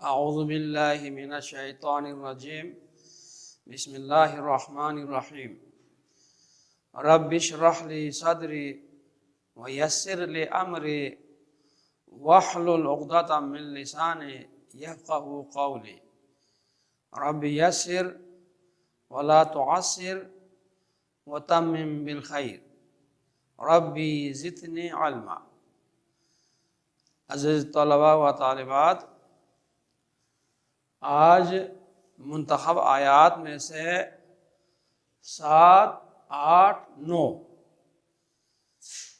اعوذ باللہ من الشیطان الرجیم بسم اللہ الرحمن الرحیم رب اشرح لی صدری ویسر لی امری واحلل عقدۃ من لسانی یفقہوا قولی رب یسر ولا تعسر وتمم بالخیر ربی زدنی علما۔ عزیز طلباء و طالبات، آج منتخب آیات میں سے 7، 8، 9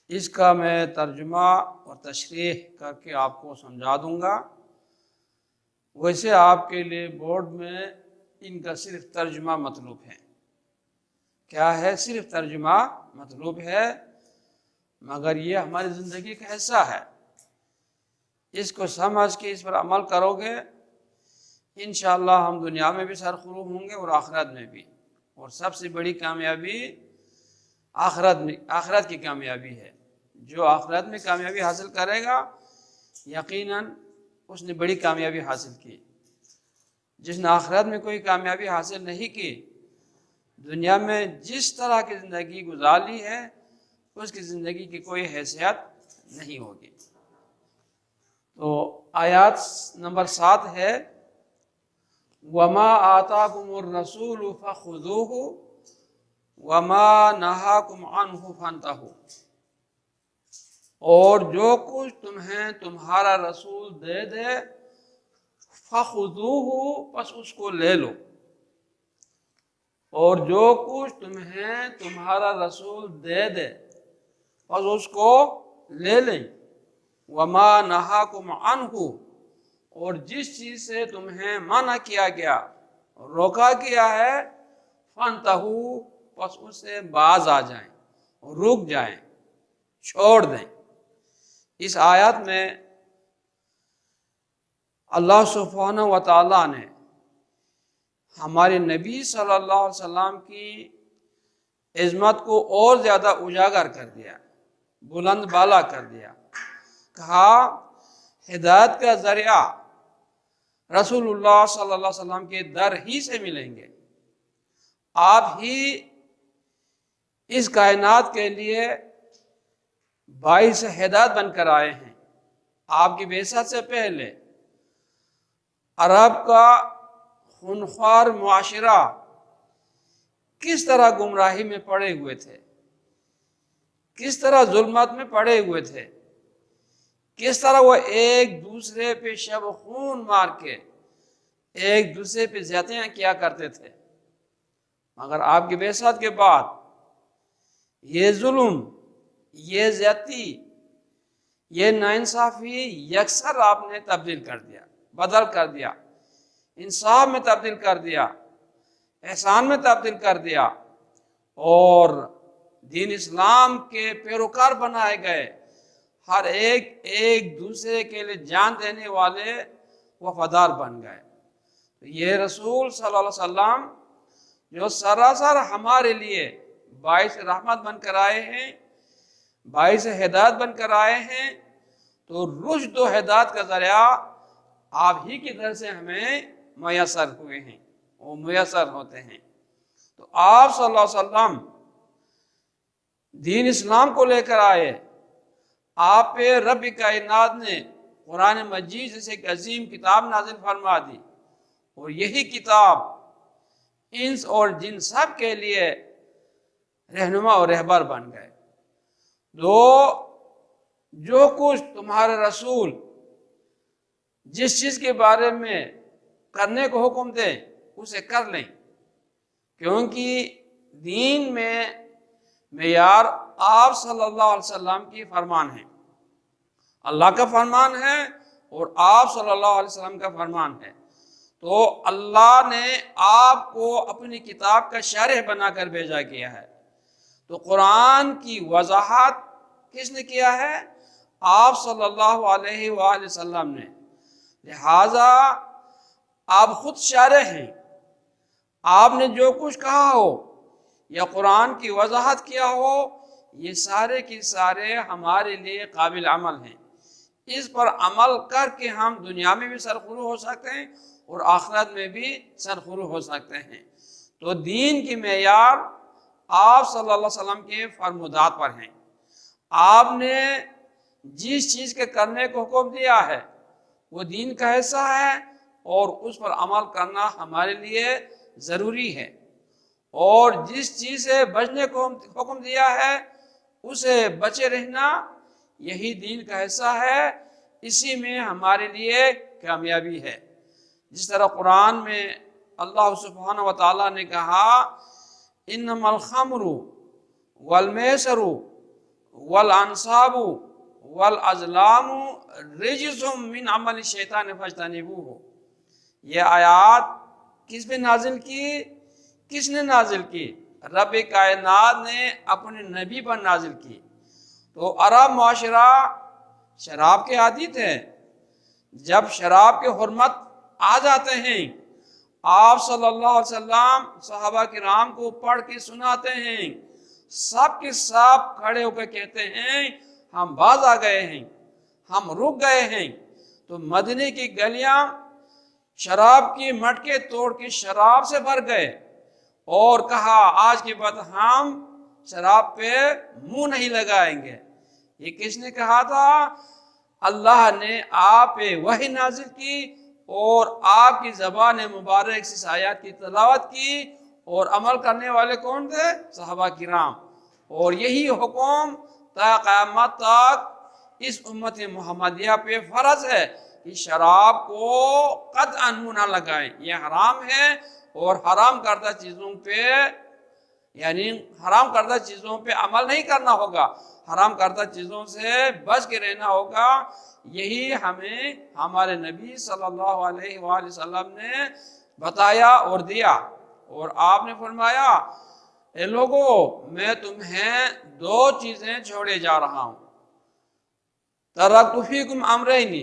اس کا میں ترجمہ اور تشریح کر کے آپ کو سمجھا دوں گا۔ ویسے آپ کے لیے بورڈ میں ان کا صرف ترجمہ مطلوب ہے۔ کیا ہے؟ صرف ترجمہ مطلوب ہے، مگر یہ ہماری زندگی کا حصہ ہے۔ اس کو سمجھ کے اس پر عمل کرو گے، انشاءاللہ ہم دنیا میں بھی سرخرو ہوں گے اور آخرت میں بھی، اور سب سے بڑی کامیابی آخرت کی کامیابی ہے۔ جو آخرت میں کامیابی حاصل کرے گا یقیناً اس نے بڑی کامیابی حاصل کی۔ جس نے آخرت میں کوئی کامیابی حاصل نہیں کی، دنیا میں جس طرح کی زندگی گزاری ہے اس کی زندگی کی کوئی حیثیت نہیں ہوگی۔ تو آیات نمبر 7 ہے وَمَا آتَاكُمُ الرَّسُولُ فَخُذُوهُ وَمَا نَهَاكُمْ عَنْهُ فَانْتَهُوا، اور جو کچھ تمہیں تمہارا رسول دے دے فَخُذُوهُ، پس اس کو لے لو، اور جو کچھ تمہیں تمہارا رسول دے دے پس اس کو لے لیں۔ وَمَا نَهَاكُمْ عَنْهُ، اور جس چیز سے تمہیں منع کیا گیا، روکا گیا ہے، فَانْتَهُوا، پس اس سے باز آ جائیں، رک جائیں، چھوڑ دیں۔ اس آیت میں اللہ سبحانہ و تعالیٰ نے ہمارے نبی صلی اللہ علیہ وسلم کی عظمت کو اور زیادہ اجاگر کر دیا، بلند بالا کر دیا۔ کہا ہدایت کا ذریعہ رسول اللہ صلی اللہ علیہ وسلم کے در ہی سے ملیں گے۔ آپ ہی اس کائنات کے لیے باعث ہدایت بن کر آئے ہیں۔ آپ کی بعثت سے پہلے عرب کا خونخوار معاشرہ کس طرح گمراہی میں پڑے ہوئے تھے، کس طرح ظلمت میں پڑے ہوئے تھے، کس طرح وہ ایک دوسرے پہ شب خون مار کے ایک دوسرے پہ زیادتیاں کیا کرتے تھے۔ مگر آپ کی بعثت کے بعد یہ ظلم، یہ زیادتی، یہ ناانصافی یکسر آپ نے تبدیل کر دیا، بدل کر دیا، انصاف میں تبدیل کر دیا، احسان میں تبدیل کر دیا، اور دین اسلام کے پیروکار بنائے گئے۔ ہر ایک دوسرے کے لیے جان دینے والے وفادار بن گئے۔ یہ رسول صلی اللہ علیہ وسلم جو سراسر ہمارے لیے باعث رحمت بن کر آئے ہیں، باعث ہدایت بن کر آئے ہیں، تو رشد و ہدایت کا ذریعہ آپ ہی کی طرف سے ہمیں میسر ہوئے ہیں، وہ میسر ہوتے ہیں۔ تو آپ صلی اللہ علیہ وسلم دین اسلام کو لے کر آئے، آپ پہ رب کائنات نے قرآن مجید جیسے ایک عظیم کتاب نازل فرما دی، اور یہی کتاب انس اور جن سب کے لیے رہنما اور رہبر بن گئے۔ جو کچھ تمہارے رسول جس چیز کے بارے میں کرنے کو حکم دے اسے کر لیں، کیونکہ دین میں معیار آپ صلی اللہ علیہ وسلم کی فرمان ہے، اللہ کا فرمان ہے اور آپ صلی اللہ علیہ وسلم کا فرمان ہے۔ تو اللہ نے آپ کو اپنی کتاب کا شارح بنا کر بھیجا کیا ہے۔ تو قرآن کی وضاحت کس نے کیا ہے؟ آپ صلی اللہ علیہ وآلہ وسلم نے۔ لہٰذا آپ خود شارح ہیں، آپ نے جو کچھ کہا ہو یا قرآن کی وضاحت کیا ہو، یہ سارے کے سارے ہمارے لیے قابل عمل ہیں۔ اس پر عمل کر کے ہم دنیا میں بھی سرخرو ہو سکتے ہیں اور آخرت میں بھی سرخرو ہو سکتے ہیں۔ تو دین کی معیار آپ صلی اللہ علیہ وسلم کے فرمودات پر ہیں۔ آپ نے جس چیز کے کرنے کو حکم دیا ہے وہ دین کا حصہ ہے اور اس پر عمل کرنا ہمارے لیے ضروری ہے، اور جس چیز سے بچنے کو حکم دیا ہے اسے بچے رہنا یہی دین کا حصہ ہے، اسی میں ہمارے لیے کامیابی ہے۔ جس طرح قرآن میں اللہ سبحانہ و تعالیٰ نے کہا انما الخمر والمیسر والانصاب والازلام رجس من عمل الشیطان فاجتنبوہ، یہ آیات کس پہ نازل کی؟ کس نے نازل کی؟ رب کائنات نے اپنے نبی پر نازل کی۔ تو عرب معاشرہ شراب کے عادی تھے، جب شراب کے حرمت آ جاتے ہیں آپ صلی اللہ علیہ وسلم صحابہ کرام کو پڑھ کے سناتے ہیں، سب کے سب کھڑے ہو کے کہتے ہیں ہم باز آ گئے ہیں، ہم رک گئے ہیں۔ تو مدینے کی گلیاں شراب کی مٹکے توڑ کے شراب سے بھر گئے اور کہا آج کے بعد ہم شراب پہ منہ نہیں لگائیں گے۔ یہ کس نے کہا تھا؟ اللہ نے آپ پہ وحی نازل کی اور آپ کی زبان مبارک سے آیات کی تلاوت کی، اور عمل کرنے والے کون تھے؟ صحابہ کرام۔ اور یہی حکم تا قیامت تک اس امت محمدیہ پہ فرض ہے کہ شراب کو قطعاً منہ نہ لگائیں، یہ حرام ہے، اور حرام کردہ چیزوں پہ یعنی حرام کردہ چیزوں پہ عمل نہیں کرنا ہوگا، حرام کردہ چیزوں سے بچ کے رہنا ہوگا۔ یہی ہمیں ہمارے نبی صلی اللہ علیہ وآلہ وسلم نے بتایا اور دیا، اور آپ نے فرمایا اے لوگو میں تمہیں دو چیزیں چھوڑے جا رہا ہوں، ترکت فیکم امرین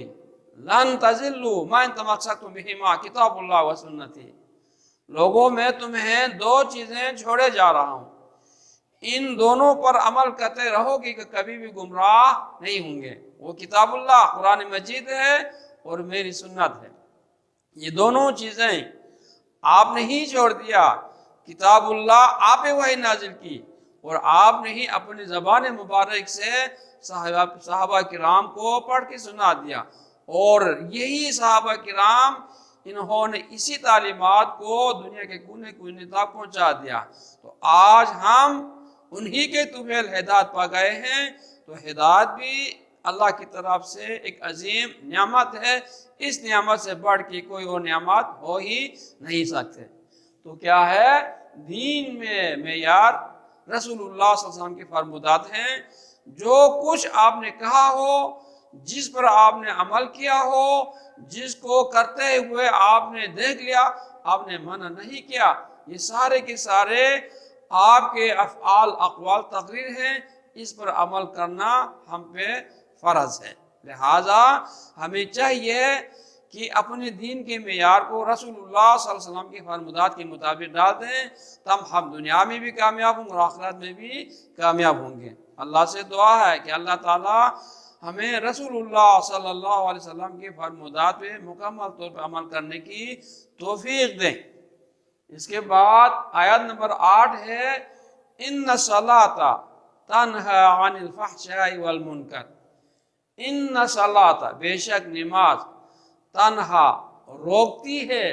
لن تضلوا ما ان تمسکتم بہما کتاب اللہ و سنتی۔ لوگوں میں تمہیں دو چیزیں چھوڑے جا رہا ہوں، ان دونوں پر عمل کرتے رہو گے کہ کبھی بھی گمراہ نہیں ہوں گے۔ وہ کتاب اللہ قرآن مجید ہے اور میری سنت ہے، یہ دونوں چیزیں آپ نے ہی چھوڑ دیا۔ کتاب اللہ آپ وحی نازل کی، اور آپ نے ہی اپنی زبان مبارک سے صحابہ کرام کو پڑھ کے سنا دیا، اور یہی صحابہ کرام انہوں نے اسی تعلیمات کو دنیا کے کونے کونے تک پہنچا دیا۔ تو آج ہم انہی کے طفیل ہدایت پا گئے ہیں، تو ہدایت بھی اللہ کی طرف سے ایک عظیم نعمت ہے، اس نعمت سے بڑھ کے کوئی اور نعمت ہو ہی نہیں سکتے۔ تو کیا ہے؟ دین میں معیار رسول اللہ صلی اللہ علیہ وسلم کے فرمودات ہیں، جو کچھ آپ نے کہا ہو، جس پر آپ نے عمل کیا ہو، جس کو کرتے ہوئے آپ نے دیکھ لیا، آپ نے منع نہیں کیا، یہ سارے کے سارے آپ کے افعال اقوال تقریر ہیں، اس پر عمل کرنا ہم پہ فرض ہے۔ لہٰذا ہمیں چاہیے کہ اپنے دین کے معیار کو رسول اللہ صلی اللہ علیہ وسلم کے فرمودات کے مطابق ڈال دیں، تب ہم دنیا میں بھی کامیاب ہوں گے اور آخرت میں بھی کامیاب ہوں گے۔ اللہ سے دعا ہے کہ اللہ تعالیٰ ہمیں رسول اللہ صلی اللہ علیہ وسلم کے فرمودات پہ مکمل طور پر عمل کرنے کی توفیق دیں۔ اس کے بعد آیت نمبر 8 ہے ان الصلاۃ تنہی عن الفحشاء والمنکر۔ ان الصلاۃ بے شک نماز تنہا روکتی ہے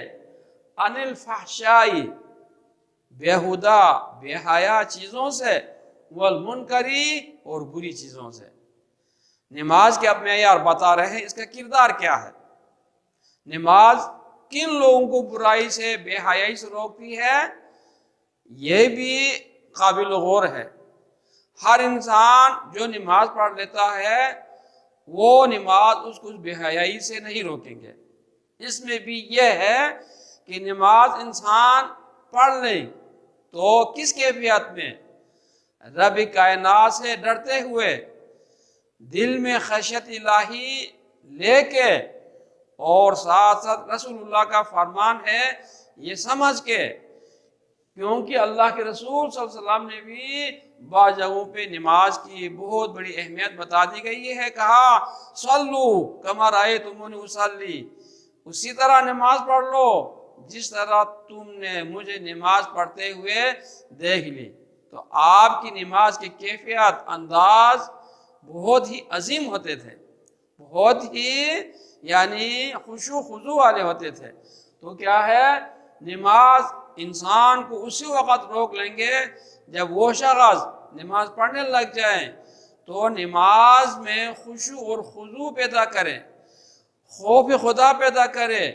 عن الفحشاء بیہودہ بے حیا چیزوں سے، والمنکری اور بری چیزوں سے۔ نماز کے اب معیار بتا رہے ہیں، اس کا کردار کیا ہے۔ نماز کن لوگوں کو برائی سے بے حیائی سے روکتی ہے، یہ بھی قابل غور ہے۔ ہر انسان جو نماز پڑھ لیتا ہے وہ نماز اس کو بے حیائی سے نہیں روکیں گے۔ اس میں بھی یہ ہے کہ نماز انسان پڑھ لے تو کس کیفیت میں؟ رب کائنات سے ڈرتے ہوئے، دل میں خشیت الہی لے کے، اور ساتھ ساتھ رسول اللہ کا فرمان ہے یہ سمجھ کے کیونکہ اللہ کے رسول صلی اللہ علیہ وسلم نے بھی بعض جگہوں پہ نماز کی بہت بڑی اہمیت بتا دی گئی ہے، کہا صلو کما رأیتمونی اصلی، اسی طرح نماز پڑھ لو جس طرح تم نے مجھے نماز پڑھتے ہوئے دیکھ لی۔ تو آپ کی نماز کی کیفیت، انداز بہت ہی عظیم ہوتے تھے، بہت ہی یعنی خشوع خضوع والے ہوتے تھے۔ تو کیا ہے، نماز انسان کو اسی وقت روک لیں گے جب وہ شخص نماز پڑھنے لگ جائیں تو نماز میں خشوع اور خضوع پیدا کریں، خوف خدا پیدا کرے،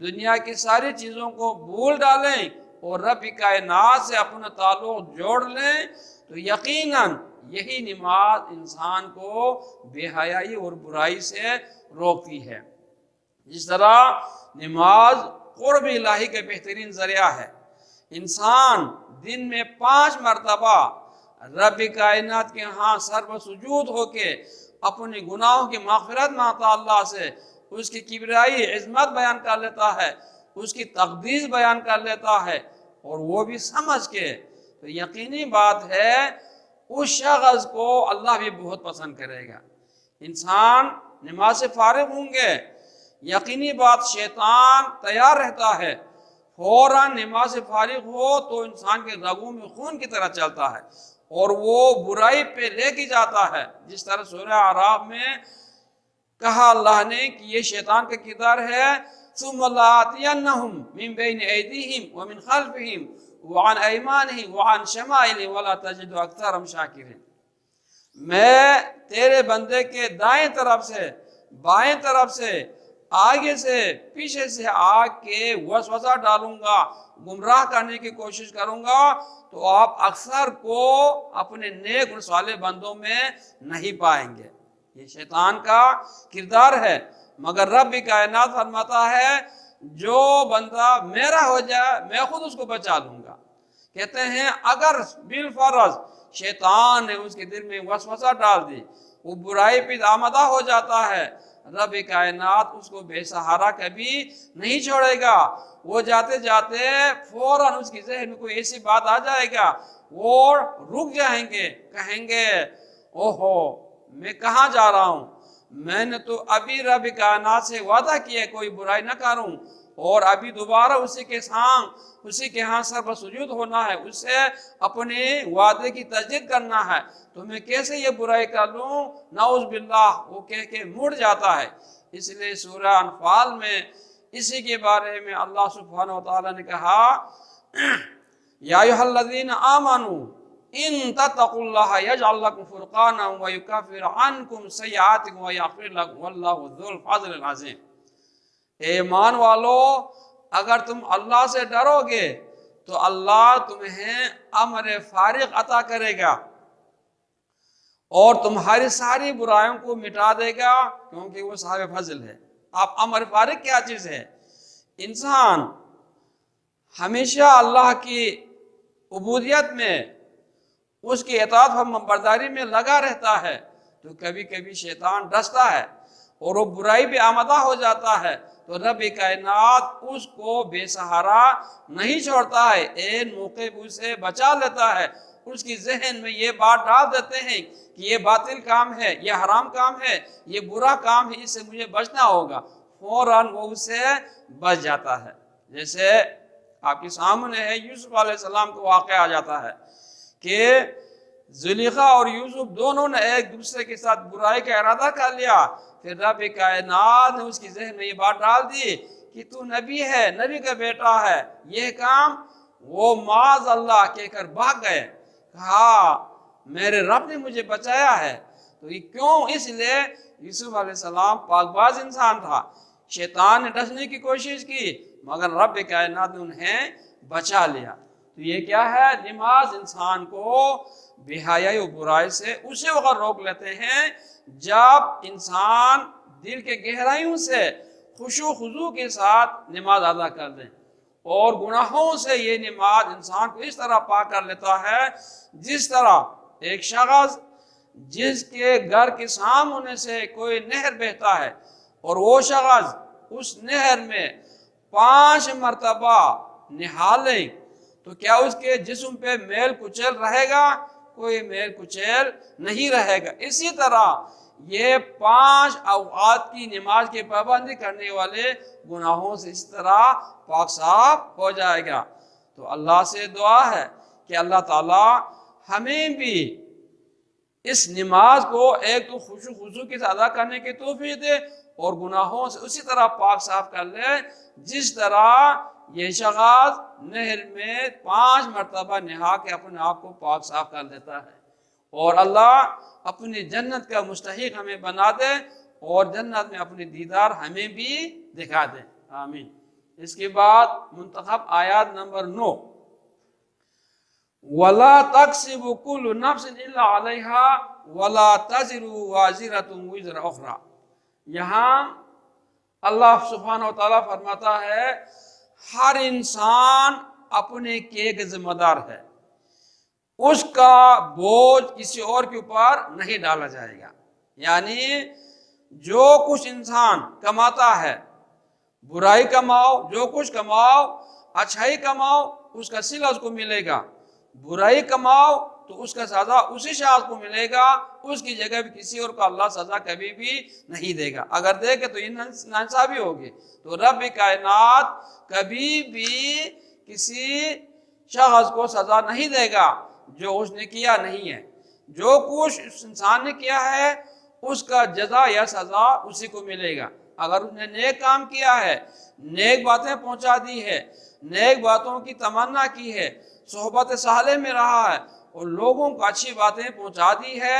دنیا کی ساری چیزوں کو بھول ڈالیں اور رب کائنات سے اپنا تعلق جوڑ لیں، تو یقیناً یہی نماز انسان کو بے حیائی اور برائی سے روکتی ہے۔ جس طرح نماز قرب الہی کے بہترین ذریعہ ہے، انسان دن میں 5 مرتبہ رب کائنات کے ہاں سر و سجود ہو کے اپنے گناہوں کی مغفرت مانگتا اللہ سے، اس کی کبریائی عظمت بیان کر لیتا ہے، اس کی تقدیس بیان کر لیتا ہے، اور وہ بھی سمجھ کے، تو یقینی بات ہے اس شخص کو اللہ بھی بہت پسند کرے گا۔ انسان نماز سے فارغ ہوں گے، یقینی بات شیطان تیار رہتا ہے، فوراً نماز سے فارغ ہو تو انسان کے رگوں میں خون کی طرح چلتا ہے اور وہ برائی پہ لے کے جاتا ہے، جس طرح سورہ اعراف میں کہا اللہ نے کہ یہ شیطان کا کردار ہے، ثم لآتینہم من بین ایدیہم ومن خلفہم وعن ایمانہم وعن شمائلہم ولا تجد اکثرہم شاکرین۔ میں تیرے بندے کے دائیں طرف سے، بائیں طرف سے، آگے سے، پیچھے سے آ کے وسوسہ ڈالوں گا، گمراہ کرنے کی کوشش کروں گا، تو آپ اکثر کو اپنے نیک اور صالح بندوں میں نہیں پائیں گے۔ یہ شیطان کا کردار ہے، مگر رب کائنات فرماتا ہے جو بندہ میرا ہو جائے میں خود اس کو بچا لوں گا۔ کہتے ہیں اگر بالفرض شیطان نے اس کے دل میں وسوسہ ڈال دی، وہ برائی پہ آمدہ ہو جاتا ہے، رب کائنات اس کو بے سہارا کبھی نہیں چھوڑے گا۔ وہ جاتے جاتے فوراً اس کی ذہن میں کوئی ایسی بات آ جائے گا، وہ رک جائیں گے، کہیں گے اوہو میں کہاں جا رہا ہوں، میں نے تو ابھی رب کائنات سے وعدہ کیا کوئی برائی نہ کروں، اور ابھی دوبارہ اسی کے ہاں سر بسجود ہونا ہے، اس سے اپنے وعدے کی تجدید کرنا ہے، تو میں کیسے یہ برائی کر لوں، نعوذ باللہ، وہ کہہ کے مڑ جاتا ہے۔ اس لیے سورہ انفال میں اسی کے بارے میں اللہ سبحانہ وتعالی نے کہا یا ایھا الذین آمنوا ان تتقوا اللہ یجعل لکم فرقانا ویکفر عنکم سیئاتکم ویغفر لکم واللہ ذو الفضل العظیم۔ اے ایمان والو، اگر تم اللہ سے ڈرو گے تو اللہ تمہیں امر فارغ عطا کرے گا اور تمہاری ساری برائیوں کو مٹا دے گا، کیونکہ وہ صاحب فضل ہے۔ اب امر فارغ کیا چیز ہے؟ انسان ہمیشہ اللہ کی عبودیت میں، اس کی اطاعت و برداری میں لگا رہتا ہے، تو کبھی کبھی شیطان ڈستا ہے اور وہ برائی پہ آمدہ ہو جاتا ہے، تو رب کائنات اس کو بے سہارا نہیں چھوڑتا ہے، این موقع پہ اسے بچا لیتا ہے، اس کی ذہن میں یہ بات ڈال دیتے ہیں کہ یہ باطل کام ہے، یہ حرام کام ہے، یہ برا کام ہے، اس سے مجھے بچنا ہوگا، فوراً وہ اس سے بچ جاتا ہے۔ جیسے آپ کے سامنے ہے یوسف علیہ السلام کو واقعہ آ جاتا ہے کہ زلیخا اور یوسف دونوں نے ایک دوسرے کے ساتھ برائی کا ارادہ کر لیا، پھر رب کائنات نے اس کی ذہن میں یہ بات ڈال دی کہ تو نبی ہے، نبی کا بیٹا ہے، یہ کام، وہ معاذ اللہ کہہ کر بھاگ گئے، کہا میرے رب نے مجھے بچایا ہے۔ تو یہ کیوں؟ اس لیے یوسف علیہ السلام پاک باز انسان تھا، شیطان نے ڈسنے کی کوشش کی مگر رب کائنات نے انہیں بچا لیا۔ تو یہ کیا ہے؟ نماز انسان کو بے حیائی و برائی سے اسی وقت روک لیتے ہیں جب انسان دل کے گہرائیوں سے خشوع خضوع کے ساتھ نماز ادا کر دیں، اور گناہوں سے یہ نماز انسان کو اس طرح پاک کر لیتا ہے جس طرح ایک شخص جس کے گھر کے سامنے سے کوئی نہر بہتا ہے اور وہ شخص اس نہر میں 5 مرتبہ نہا لے تو کیا اس کے جسم پہ میل کچیل رہے گا؟ کوئی میل کچیل نہیں رہے گا۔ اسی طرح یہ 5 اوقات کی نماز کی پابندی کرنے والے گناہوں سے اس طرح پاک صاف ہو جائے گا۔ تو اللہ سے دعا ہے کہ اللہ تعالی ہمیں بھی اس نماز کو ایک تو خضوع کے ساتھ ادا کرنے کی توفیق دے، اور گناہوں سے اسی طرح پاک صاف کر لے جس طرح یہ شخص نہر میں 5 مرتبہ نہا کے اپنے آپ کو پاک صاف کر لیتا ہے۔ اور اللہ اپنی جنت کا مستحق ہمیں بنا دے، اور جنت میں اپنی دیدار ہمیں بھی دکھا دے، آمین۔ اس کے بعد منتخب آیات نمبر 9، وَلَا تَكْسِبُ كُلُّ نَفْسٍ إِلَّا عَلَيْهَا وَلَا تَزِرُ وَازِرَةٌ وِزْرَ أُخْرَىٰ۔ یہاں اللہ سبحانہ وتعالیٰ فرماتا ہے ہر انسان اپنے کیے کا ذمہ دار ہے، اس کا بوجھ کسی اور کے اوپر نہیں ڈالا جائے گا۔ یعنی جو کچھ انسان کماتا ہے، برائی کماؤ، جو کچھ کماؤ، اچھائی کماؤ، اس کا صلہ اس کو ملے گا، برائی کماؤ تو اس کا سزا اسی شخص کو ملے گا، اس کی جگہ بھی کسی اور کو اللہ سزا کبھی بھی نہیں دے گا۔ اگر دے گا تو ناانصافی ہوگی۔ تو رب کائنات کبھی بھی کسی شخص کو سزا نہیں دے گا جو اس نے کیا نہیں ہے۔ جو کچھ اس انسان نے کیا ہے اس کا جزا یا سزا اسی کو ملے گا۔ اگر اس نے نیک کام کیا ہے، نیک باتیں پہنچا دی ہے، نیک باتوں کی تمنا کی ہے، صحبت صالح میں رہا ہے اور لوگوں کو اچھی باتیں پہنچا دی ہے،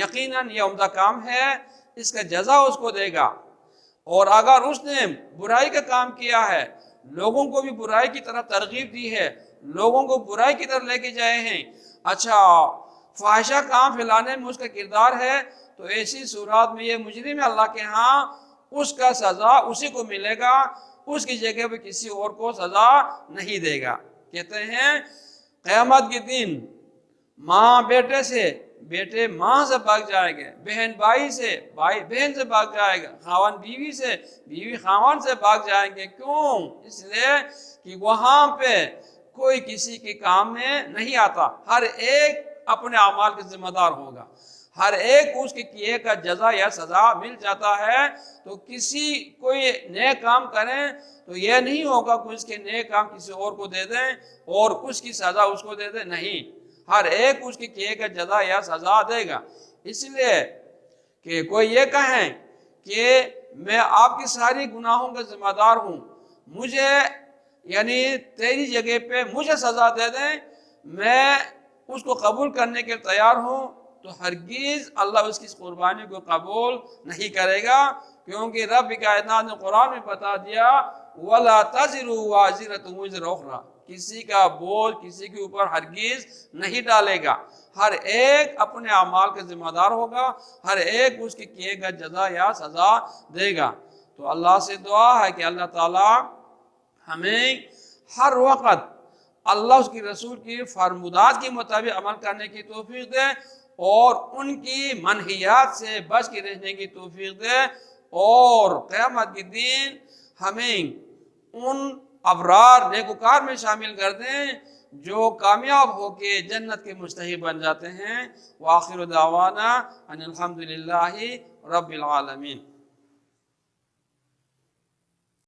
یقیناً یہ عمدہ کام ہے، اس کا جزا اس کو دے گا۔ اور اگر اس نے برائی کا کام کیا ہے، لوگوں کو بھی برائی کی طرف ترغیب دی ہے، لوگوں کو برائی کی طرف لے کے جائے ہیں، اچھا فاحشہ کام پھیلانے میں اس کا کردار ہے، تو ایسی صورت میں یہ مجرم ہے، اللہ کے ہاں اس کا سزا اسی کو ملے گا، اس کی جگہ پہ کسی اور کو سزا نہیں دے گا۔ کہتے ہیں قیامت کے دن ماں بیٹے سے، بیٹے ماں سے بھاگ جائے گا، بہن بھائی سے، بھائی بہن سے بھاگ جائے گا، خاوند بیوی سے، بیوی خاوند سے بھاگ جائیں گے۔ کیوں؟ اس لیے کہ وہاں پہ کوئی کسی کے کام میں نہیں آتا، ہر ایک اپنے اعمال کے ذمہ دار ہوگا، ہر ایک اس کے کیے کا جزا یا سزا مل جاتا ہے۔ تو کسی کوئی نیک کام کریں تو یہ نہیں ہوگا کہ اس کے نیک کام کسی اور کو دے دیں اور اس کی سزا اس کو دے دیں، نہیں، ہر ایک اس کے کیے کا جزا یا سزا دے گا۔ اس لیے کہ کوئی یہ کہیں کہ میں آپ کی ساری گناہوں کا ذمہ دار ہوں، مجھے یعنی تیری جگہ پہ مجھے سزا دے دیں، میں اس کو قبول کرنے کے تیار ہوں، تو ہرگز اللہ اس کی قربانی کو قبول نہیں کرے گا، کیونکہ رب کائنات نے قرآن میں بتا دیا وَلَا تَزِرُ وَازِرَةٌ وِزْرَ أُخْرَىٰ، کسی کا بوجھ کسی کے اوپر ہرگز نہیں ڈالے گا، ہر ایک اپنے اعمال کا ذمہ دار ہوگا، ہر ایک اس کے کیے گا جزا یا سزا دے گا۔ تو اللہ سے دعا ہے کہ اللہ تعالی ہمیں ہر وقت اللہ اس کی رسول کی فرمودات کے مطابق عمل کرنے کی توفیق دے، اور ان کی منہیات سے بچ کے رہنے کی توفیق دے، اور قیامت کے دن ہمیں ان ابرار نیکوکار میں شامل کر دیں جو کامیاب ہو کے جنت کے مستحق بن جاتے ہیں۔ وآخر دعوانا ان الحمد للہ رب العالمین۔